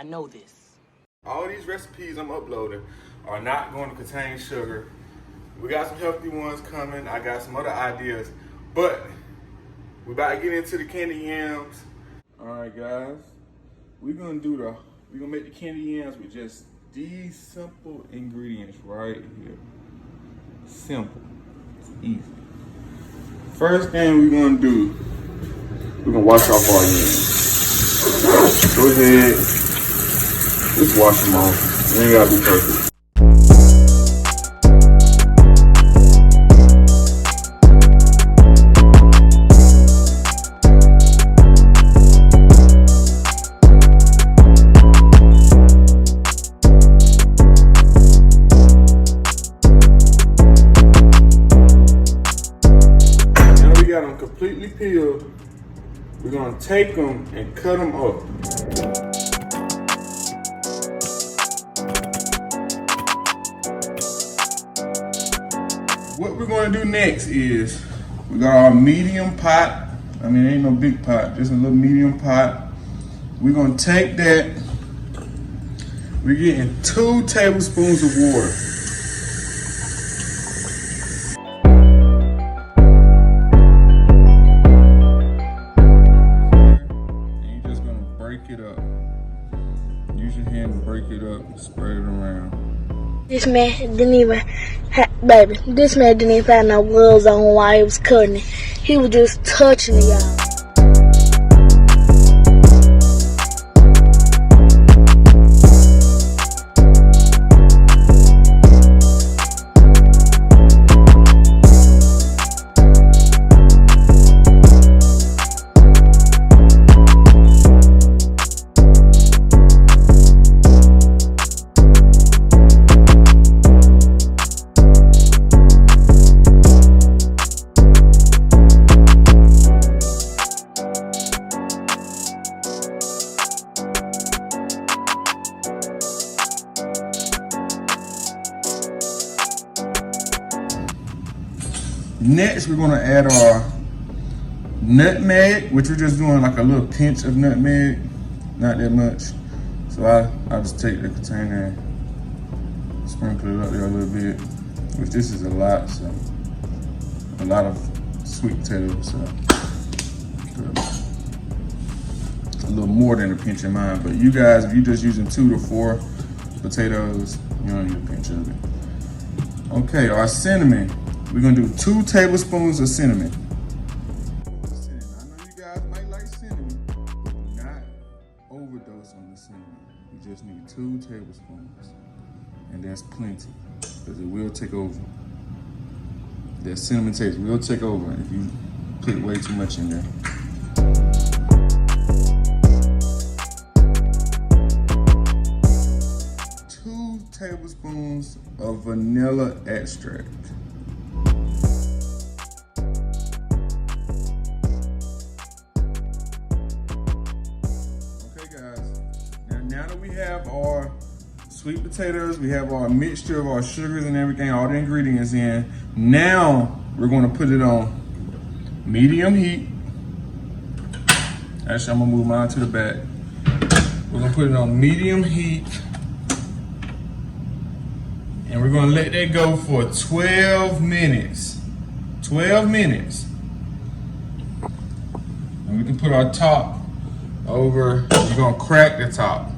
I know this. All these recipes I'm uploading are not going to contain sugar. We got some healthy ones coming. I got some other ideas, but we about to get into the candied yams. All right, guys, we're gonna make the candied yams with just these simple ingredients right here. Simple, it's easy. First thing we're gonna do, we're gonna wash off our yams. Go ahead, just wash them off. They ain't gotta be perfect. Got them completely peeled. We're gonna take them and cut them up. What we're gonna do next is, we got our medium pot. I mean, it ain't no big pot, just a little medium pot. We're gonna take that. We're getting 2 tablespoons of water. It up. Use your hand to break it up and spread it around. This man didn't even have no gloves on while he was cutting it. He was just touching it, y'all. Next, we're gonna add our nutmeg, which we're just doing like a little pinch of nutmeg, not that much. So I just take the container and sprinkle it up there a little bit, which this is a lot, so a lot of sweet potatoes, so a little more than a pinch in mine. But you guys, if you're just using 2 to 4 potatoes, you don't need a pinch of it. Okay, our cinnamon. We're gonna do 2 tablespoons of cinnamon. I know you guys might like cinnamon, but do not overdose on the cinnamon. You just need 2 tablespoons, and that's plenty, because it will take over. That cinnamon taste will take over if you put way too much in there. Two tablespoons of vanilla extract. Now that we have our sweet potatoes, we have our mixture of our sugars and everything, all the ingredients in, now we're gonna put it on medium heat. Actually, I'm gonna move mine to the back. We're gonna put it on medium heat, and we're gonna let that go for 12 minutes. 12 minutes. And we can put our top over, you're gonna crack the top.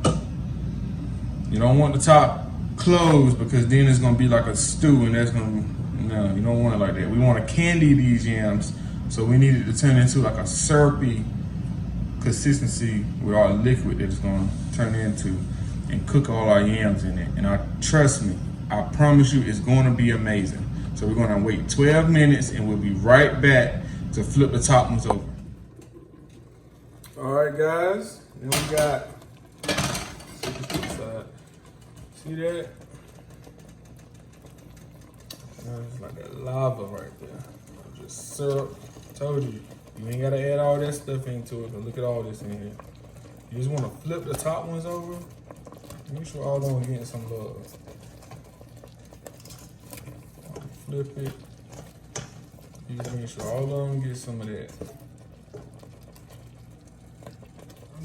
You don't want the top closed, because then it's gonna be like a stew, and that's gonna, no, you don't want it like that. We wanna candy these yams, so we need it to turn into like a syrupy consistency with our liquid that it's gonna turn into, and cook all our yams in it. And trust me, I promise you, it's gonna be amazing. So we're gonna wait 12 minutes, and we'll be right back to flip the top ones over. All right, guys, then we got, see that? It's like that lava right there. Just syrup. Told you, you ain't gotta add all that stuff into it, but look at all this in here. You just wanna flip the top ones over. Make sure all of them are getting some love. Flip it. You just make sure all of them get some of that.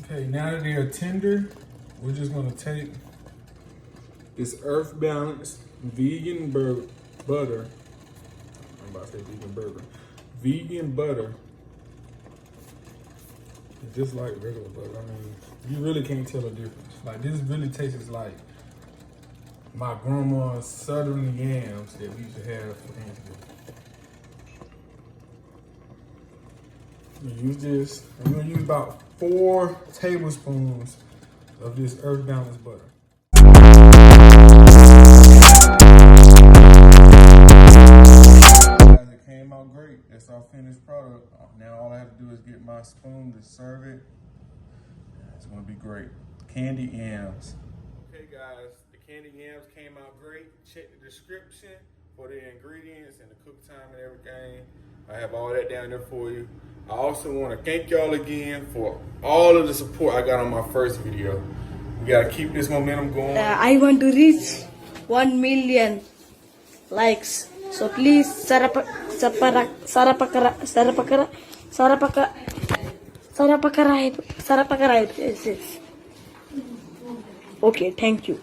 Okay, now that they are tender, we're just gonna take this Earth Balance vegan butter. I'm about to say vegan burger. Vegan butter. It's just like regular butter. I mean, you really can't tell a difference. Like, this really tastes like my grandma's southern yams that we used to have for Thanksgiving. You use this. I'm gonna use about 4 tablespoons of this Earth Balance butter. Guys, it came out great. That's our finished product. Now all I have to do is get my spoon to serve it. It's gonna be great. Candied Yams. Okay guys, the Candied Yams came out great. Check the description for the ingredients and the cook time and everything. I have all that down there for you. I also want to thank y'all again for all of the support I got on my first video. We gotta keep this momentum going. I want to reach 1 million likes. So please, sarapakarai. Yes. Okay, thank you.